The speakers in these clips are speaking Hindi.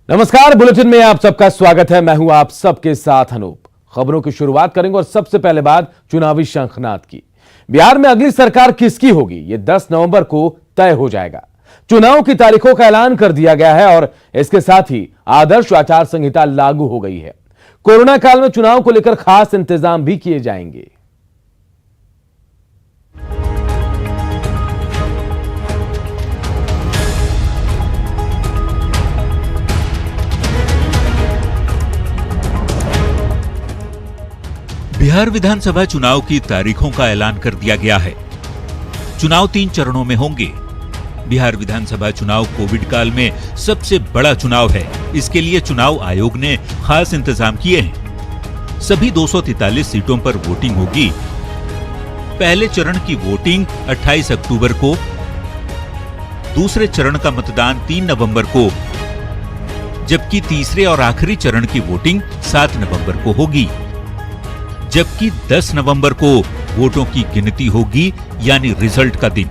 नमस्कार, बुलेटिन में आप सबका स्वागत है। मैं हूं आप सबके साथ अनूप। खबरों की शुरुआत करेंगे और सबसे पहले बात चुनावी शंखनाद की। बिहार में अगली सरकार किसकी होगी, यह 10 नवंबर को तय हो जाएगा। चुनाव की तारीखों का ऐलान कर दिया गया है और इसके साथ ही आदर्श आचार संहिता लागू हो गई है। कोरोना काल में चुनाव को लेकर खास इंतजाम भी किए जाएंगे। बिहार विधानसभा चुनाव की तारीखों का ऐलान कर दिया गया है। चुनाव 3 चरणों में होंगे। बिहार विधानसभा चुनाव कोविड काल में सबसे बड़ा चुनाव है। इसके लिए चुनाव आयोग ने खास इंतजाम किए हैं। सभी 243 सीटों पर वोटिंग होगी। पहले चरण की वोटिंग 28 अक्टूबर को, दूसरे चरण का मतदान 3 नवंबर को, जबकि तीसरे और आखिरी चरण की वोटिंग 7 नवंबर को होगी। जबकि 10 नवंबर को वोटों की गिनती होगी, यानी रिजल्ट का दिन।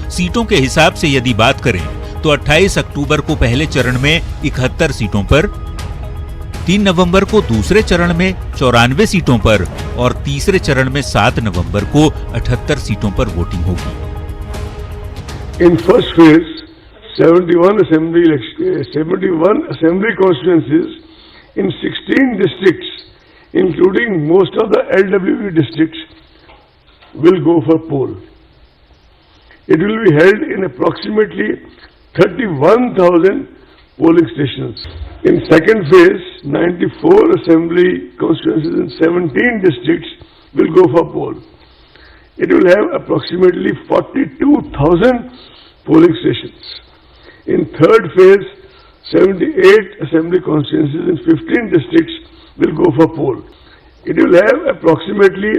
सीटों के हिसाब से यदि बात करें तो 28 अक्टूबर को पहले चरण में 71 सीटों पर, 3 नवंबर को दूसरे चरण में 94 सीटों पर और तीसरे चरण में 7 नवंबर को 78 सीटों पर वोटिंग होगी। In first phase, 71 assembly constituencies in 16 districts, including most of the LWE districts, will go for poll. It will be held in approximately 31,000 polling stations. In second phase, 94 assembly constituencies in 17 districts will go for poll. It will have approximately 42,000 polling stations. In third phase, 78 assembly constituencies in 15 districts will go for poll. It will have approximately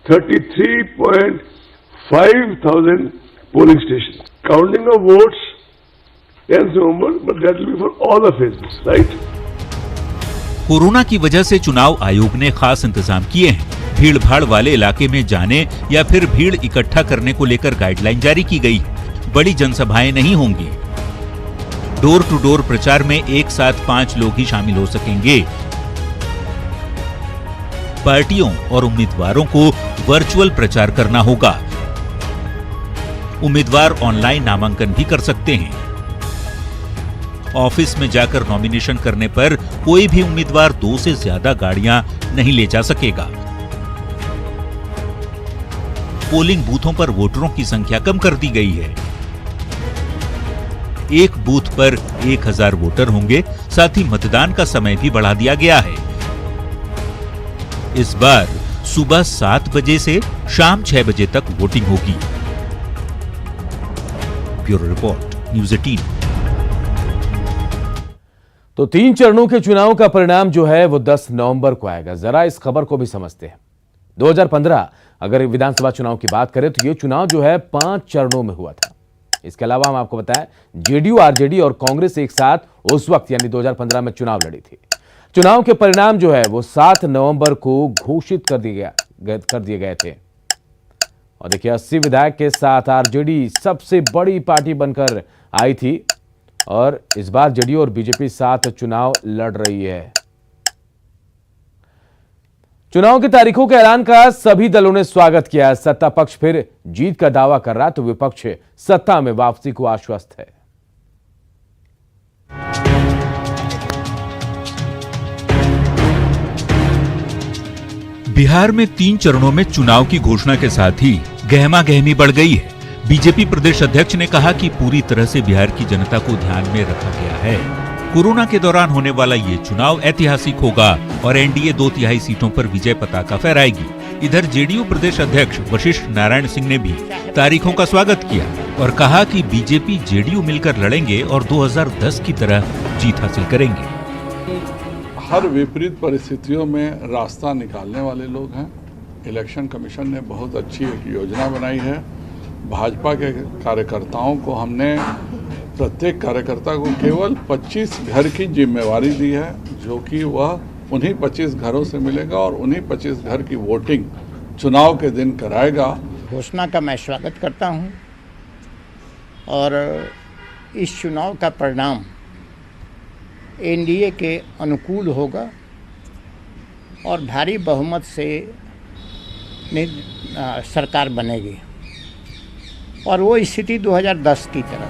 33.5 thousand polling stations. Counting of votes 10th November, but that will be for all the phases, right? Corona की वजह से चुनाव आयोग ने खास इंतजाम किए हैं। भीड़-भाड़ वाले इलाके में जाने या फिर भीड़ इकट्ठा करने को लेकर गाइडलाइन जारी की गई। बड़ी जनसभाएं नहीं होंगी। डोर टू डोर प्रचार में एक साथ 5 लोग ही शामिल हो सकेंगे। पार्टियों और उम्मीदवारों को वर्चुअल प्रचार करना होगा। उम्मीदवार ऑनलाइन नामांकन भी कर सकते हैं। ऑफिस में जाकर नॉमिनेशन करने पर कोई भी उम्मीदवार 2 से ज्यादा गाड़ियां नहीं ले जा सकेगा। पोलिंग बूथों पर वोटरों की संख्या कम कर दी गई है। एक बूथ पर 1000 वोटर होंगे। साथ ही मतदान का समय भी बढ़ा दिया गया है। इस बार सुबह 7 बजे से शाम 6 बजे तक वोटिंग होगी। Bureau report, news 18। तो 3 चरणों के चुनाव का परिणाम जो है वो 10 नवंबर को आएगा। जरा इस खबर को भी समझते हैं। 2015 अगर विधानसभा चुनाव की बात करें तो ये चुनाव जो है 5 चरणों में हुआ था। इसके अलावा हम आपको बताएं, जेडीयू, आरजेडी और कांग्रेस एक साथ उस वक्त यानी 2015 में चुनाव लड़ी थी। चुनाव के परिणाम जो है वो 7 नवंबर को घोषित कर दिए गए थे। और देखिए, 80 विधायक के साथ आरजेडी सबसे बड़ी पार्टी बनकर आई थी और इस बार जेडीयू और बीजेपी साथ चुनाव लड़ रही है। चुनाव की तारीखों के ऐलान का सभी दलों ने स्वागत किया। सत्ता पक्ष फिर जीत का दावा कर रहा तो विपक्ष सत्ता में वापसी को आश्वस्त है। बिहार में 3 चरणों में चुनाव की घोषणा के साथ ही गहमा गहमी बढ़ गई है। बीजेपी प्रदेश अध्यक्ष ने कहा कि पूरी तरह से बिहार की जनता को ध्यान में रखा गया है। कोरोना के दौरान होने वाला ये चुनाव ऐतिहासिक होगा और एनडीए 2/3 सीटों पर विजय पताका फहराएगी। इधर जेडीयू प्रदेश अध्यक्ष वशिष्ठ नारायण सिंह ने भी तारीखों का स्वागत किया और कहा कि बीजेपी जेडीयू मिलकर लड़ेंगे और 2010 की तरह जीत हासिल करेंगे। हर विपरीत परिस्थितियों में रास्ता निकालने वाले लोग हैं। इलेक्शन कमीशन ने बहुत अच्छी एक योजना बनाई है। भाजपा के कार्यकर्ताओं को हमने प्रत्येक कार्यकर्ता को केवल 25 घर की जिम्मेवारी दी है, जो कि वह उन्हीं 25 घरों से मिलेगा और उन्हीं 25 घर की वोटिंग चुनाव के दिन कराएगा। घोषणा का मैं स्वागत करता हूं और इस चुनाव का परिणाम एनडीए के अनुकूल होगा और भारी बहुमत से सरकार बनेगी और वो स्थिति 2010 की तरह।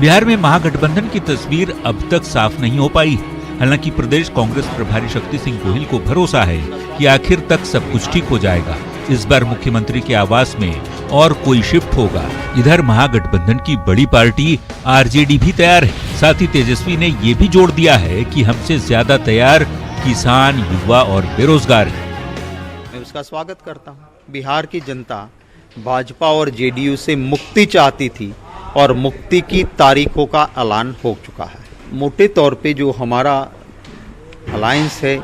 बिहार में महागठबंधन की तस्वीर अब तक साफ नहीं हो पाई। हालांकि प्रदेश कांग्रेस प्रभारी शक्ति सिंह गोहिल को भरोसा है कि आखिर तक सब कुछ ठीक हो जाएगा। इस बार मुख्यमंत्री के आवास में और कोई शिफ्ट होगा। इधर महागठबंधन की बड़ी पार्टी आरजेडी भी तैयार है। साथ ही तेजस्वी ने ये भी जोड़ दिया है कि हमसे ज्यादा तैयार किसान, युवा और बेरोजगार है। मैं उसका स्वागत करता हूँ। बिहार की जनता भाजपा और जेडीयू से मुक्ति चाहती थी और मुक्ति की तारीखों का ऐलान हो चुका है। मोटे तौर पे जो हमारा अलायंस है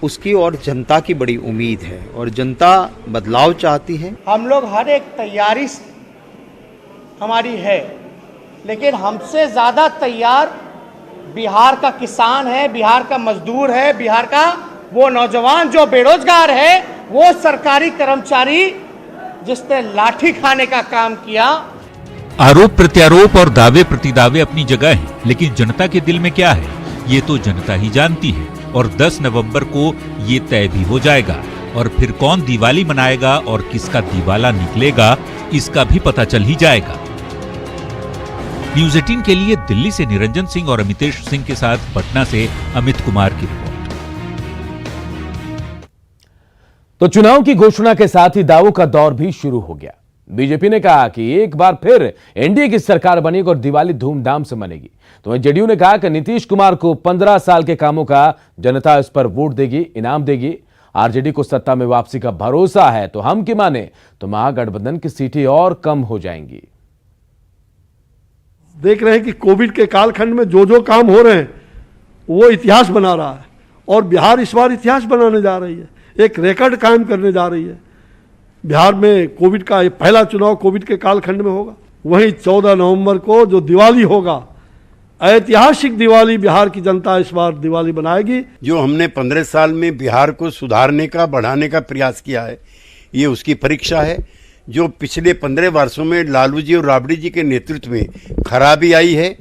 उसकी और जनता की बड़ी उम्मीद है और जनता बदलाव चाहती है। हम लोग हर एक तैयारी हमारी है, लेकिन हमसे ज़्यादा तैयार बिहार का किसान है, बिहार का मजदूर है, बिहार का वो नौजवान जो बेरोजगार है, वो सरकारी कर्मचारी जिसने लाठी खाने का काम किया। आरोप प्रत्यारोप और दावे प्रतिदावे अपनी जगह हैं, लेकिन जनता के दिल में क्या है ये तो जनता ही जानती है और 10 नवंबर को ये तय भी हो जाएगा। और फिर कौन दिवाली मनाएगा और किसका दिवाला निकलेगा इसका भी पता चल ही जाएगा। न्यूज़ 18 के लिए दिल्ली से निरंजन सिंह और अमितेश सिंह के साथ पटना से अमित कुमार की रिपोर्ट। तो चुनाव की घोषणा के साथ ही दावों का दौर भी शुरू हो गया। बीजेपी ने कहा कि एक बार फिर एनडीए की सरकार बनेगी और दिवाली धूमधाम से मनेगी। तो जेडीयू ने कहा कि नीतीश कुमार को 15 साल के कामों का जनता इस पर वोट देगी, इनाम देगी। आरजेडी को सत्ता में वापसी का भरोसा है, तो हम की माने तो महागठबंधन की सीटें और कम हो जाएंगी। देख रहे हैं कि कोविड के कालखंड में जो जो काम हो रहे हैं वो इतिहास बना रहा है और बिहार इस बार इतिहास बनाने जा रही है, एक रिकॉर्ड कायम करने जा रही है। बिहार में कोविड का पहला चुनाव कोविड के कालखंड में होगा। वहीं 14 नवंबर को जो दिवाली होगा, ऐतिहासिक दिवाली बिहार की जनता इस बार दिवाली बनाएगी। जो हमने 15 साल में बिहार को सुधारने का, बढ़ाने का प्रयास किया है, ये उसकी परीक्षा है। जो पिछले 15 वर्षों में लालू जी और राबड़ी जी के नेतृत्व में खराबी आई है,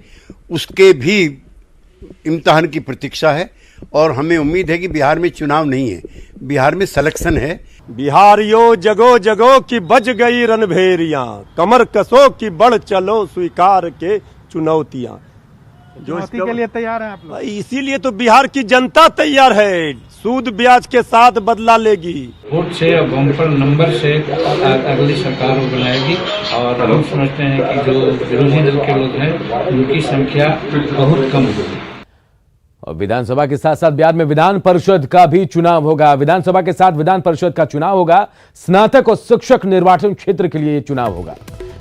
उसके भी इम्तिहान की प्रतीक्षा है। और हमें उम्मीद है कि बिहार में चुनाव नहीं है, बिहार में सिलेक्शन है। बिहारियों जगो जगो की बज गई रणभेरियां, कमर कसो की बढ़ चलो स्वीकार के चुनौतियां। जो इसके लिए तैयार है आप लोग? इसीलिए तो बिहार की जनता तैयार है। सूद ब्याज के साथ बदला लेगी। वोट से और बम्पर नंबर से अगली सरकार को बनाएगी। और हम समझते हैं कि जो विरोधी दल के लोग हैं उनकी संख्या बहुत कम होगी। और विधानसभा के साथ साथ बिहार में विधान परिषद का भी चुनाव होगा। विधानसभा के साथ विधान परिषद का चुनाव होगा। स्नातक और शिक्षक निर्वाचन क्षेत्र के लिए यह चुनाव होगा।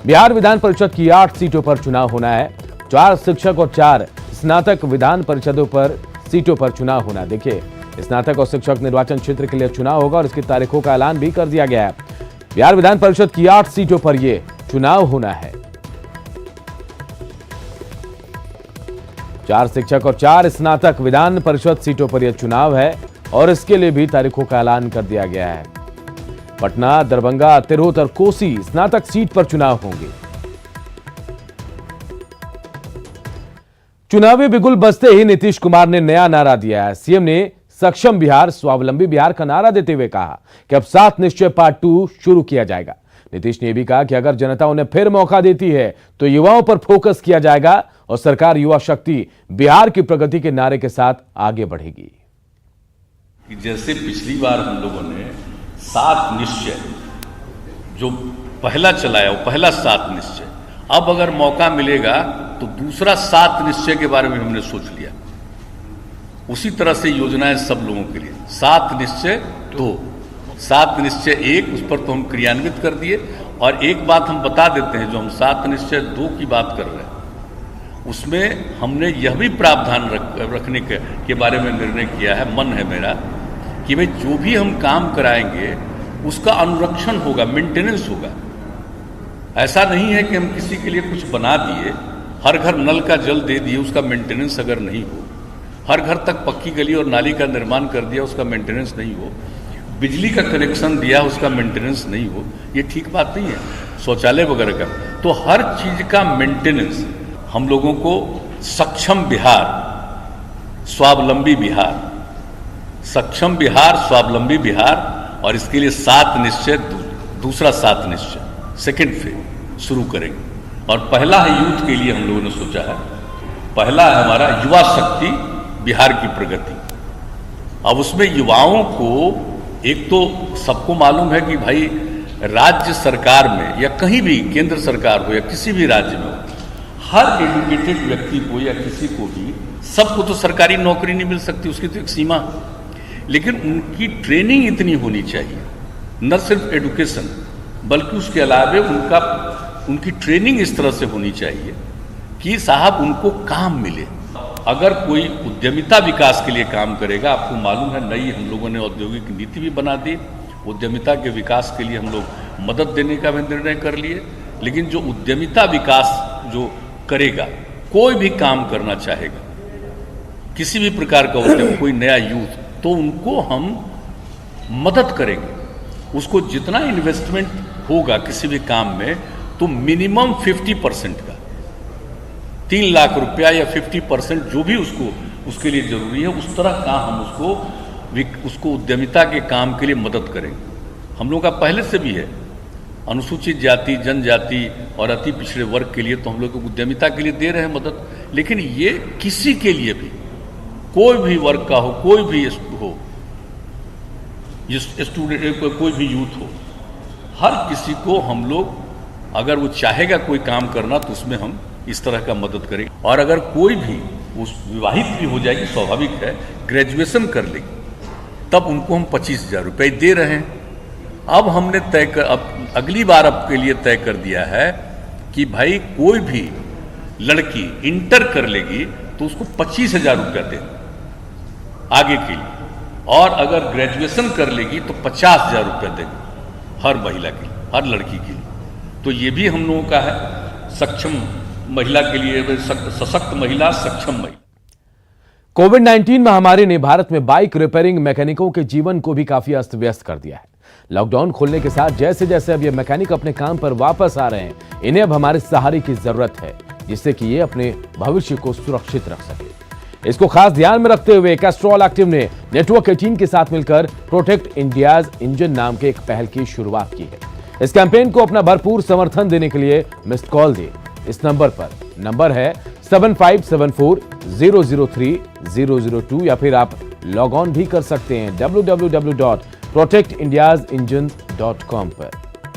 बिहार विधान परिषद की 8 सीटों पर चुनाव होना है। 4 शिक्षक और 4 स्नातक विधान परिषदों पर सीटों पर चुनाव होना। देखिए, स्नातक और शिक्षक निर्वाचन क्षेत्र के लिए चुनाव होगा और इसकी तारीखों का ऐलान भी कर दिया गया है। बिहार विधान परिषद की 8 सीटों पर यह चुनाव होना है। 4 शिक्षक और 4 स्नातक विधान परिषद सीटों पर यह चुनाव है और इसके लिए भी तारीखों का ऐलान कर दिया गया है। पटना, दरभंगा, तिरहुत और कोसी स्नातक सीट पर चुनाव होंगे। चुनावी बिगुल बजते ही नीतीश कुमार ने नया नारा दिया है। सीएम ने सक्षम बिहार, स्वावलंबी बिहार का नारा देते हुए कहा कि अब 7 निश्चय पार्ट 2 शुरू किया जाएगा। नीतीश ने भी कहा कि अगर जनता उन्हें फिर मौका देती है तो युवाओं पर फोकस किया जाएगा और सरकार युवा शक्ति बिहार की प्रगति के नारे के साथ आगे बढ़ेगी। जैसे पिछली बार हम लोगों ने 7 निश्चय जो पहला चलाया, वो पहला 7 निश्चय, अब अगर मौका मिलेगा तो दूसरा 7 निश्चय के बारे में हमने सोच लिया। उसी तरह से योजनाएं सब लोगों के लिए 7 निश्चय 2, 7 निश्चय 1, उस पर तो हम क्रियान्वित कर दिए। और एक बात हम बता देते हैं, जो हम 7 निश्चय 2 की बात कर रहे हैं उसमें हमने यह भी प्रावधान रखने के बारे में निर्णय किया है, मन है मेरा, कि भाई जो भी हम काम कराएंगे उसका अनुरक्षण होगा, मेंटेनेंस होगा। ऐसा नहीं है कि हम किसी के लिए कुछ बना दिए, हर घर नल का जल दे दिए, उसका मेंटेनेंस अगर नहीं हो, हर घर तक पक्की गली और नाली का निर्माण कर दिया, उसका मेंटेनेंस नहीं हो, बिजली का कनेक्शन दिया, उसका मेंटेनेंस नहीं हो, ये ठीक बात नहीं है। शौचालय वगैरह का, तो हर चीज का मेंटेनेंस हम लोगों को सक्षम बिहार, स्वावलंबी बिहार, सक्षम बिहार, स्वावलंबी बिहार, और इसके लिए 7 निश्चय, दूसरा 7 निश्चय सेकेंड फेज शुरू करेंगे। और पहला है यूथ के लिए हम लोगों ने सोचा है, पहला है हमारा युवा शक्ति बिहार की प्रगति। अब उसमें युवाओं को, एक तो सबको मालूम है कि भाई राज्य सरकार में या कहीं भी केंद्र सरकार हो या किसी भी राज्य में हो, हर एजुकेटेड व्यक्ति को या किसी को भी, सबको तो सरकारी नौकरी नहीं मिल सकती, उसकी तो एक सीमा है। लेकिन उनकी ट्रेनिंग इतनी होनी चाहिए, न सिर्फ एजुकेशन बल्कि उसके अलावा उनकी ट्रेनिंग इस तरह से होनी चाहिए कि साहब उनको काम मिले। अगर कोई उद्यमिता विकास के लिए काम करेगा, आपको मालूम है नई हम लोगों ने औद्योगिक नीति भी बना दी, उद्यमिता के विकास के लिए हम लोग मदद देने का भी निर्णय कर लिए। लेकिन जो उद्यमिता विकास जो करेगा, कोई भी काम करना चाहेगा, किसी भी प्रकार का उद्यम, कोई नया यूथ, तो उनको हम मदद करेंगे। उसको जितना इन्वेस्टमेंट होगा किसी भी काम में, तो मिनिमम 50% का, 3 लाख रुपया या 50% जो भी उसके लिए जरूरी है, उस तरह का हम उसको उद्यमिता के काम के लिए मदद करेंगे। हम लोग का पहले से भी है, अनुसूचित जाति, जनजाति और अति पिछड़े वर्ग के लिए तो हम लोग उद्यमिता के लिए दे रहे हैं मदद। लेकिन ये किसी के लिए भी, कोई भी वर्ग का हो, कोई भी हो, स्टूडेंट, कोई भी यूथ हो, हर किसी को हम लोग, अगर वो चाहेगा कोई काम करना तो उसमें हम इस तरह का मदद करेंगे। और अगर कोई भी उस विवाहित भी हो जाएगी, स्वाभाविक है, ग्रेजुएशन कर लेगी, तब उनको हम 25,000 रुपये दे रहे हैं। अब हमने अब अगली बार आपके लिए तय कर दिया है कि भाई कोई भी लड़की इंटर कर लेगी तो उसको 25,000 रुपया दें आगे के लिए, और अगर ग्रेजुएशन कर लेगी तो 50,000 रुपया देंगे हर महिला के लिए, हर लड़की के लिए। तो ये भी हम लोगों का है, सक्षम महिला के लिए, सशक्त महिला, सक्षम महिला। कोविड-19 महामारी ने भारत में बाइक रिपेयरिंग मैकेनिकों के जीवन को भी काफी अस्त व्यस्त कर दिया है। लॉकडाउन खोलने के साथ जैसे जैसे अब ये मैकेनिक अपने काम पर वापस आ रहे हैं, इन्हें अब हमारे सहारे की जरूरत है, जिससे कि ये अपने भविष्य को सुरक्षित रख सके। इसको खास ध्यान में रखते हुए कैस्ट्रॉल एक्टिव ने नेटवर्क 18 के साथ मिलकर प्रोटेक्ट इंडियाज इंजन नाम के एक पहल की शुरुआत की है। इस कैंपेन को अपना भरपूर समर्थन देने के लिए मिस्ड कॉल दे इस नंबर पर। नंबर है 7574003002, या फिर आप लॉग ऑन भी कर सकते हैं www.protectindiasengine.com पर।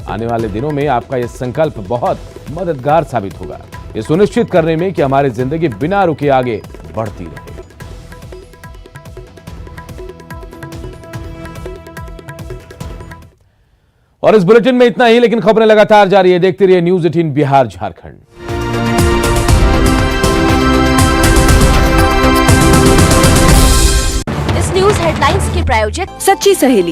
आने वाले दिनों में आपका यह संकल्प बहुत मददगार साबित होगा, ये सुनिश्चित करने में कि हमारी जिंदगी बिना रुके आगे बढ़ती रहे। और इस बुलेटिन में इतना ही, लेकिन खबरें लगातार जारी है। देखते रहिए न्यूज़ 18 बिहार झारखंड। इस न्यूज हेडलाइंस के प्रायोजक सच्ची सहेली।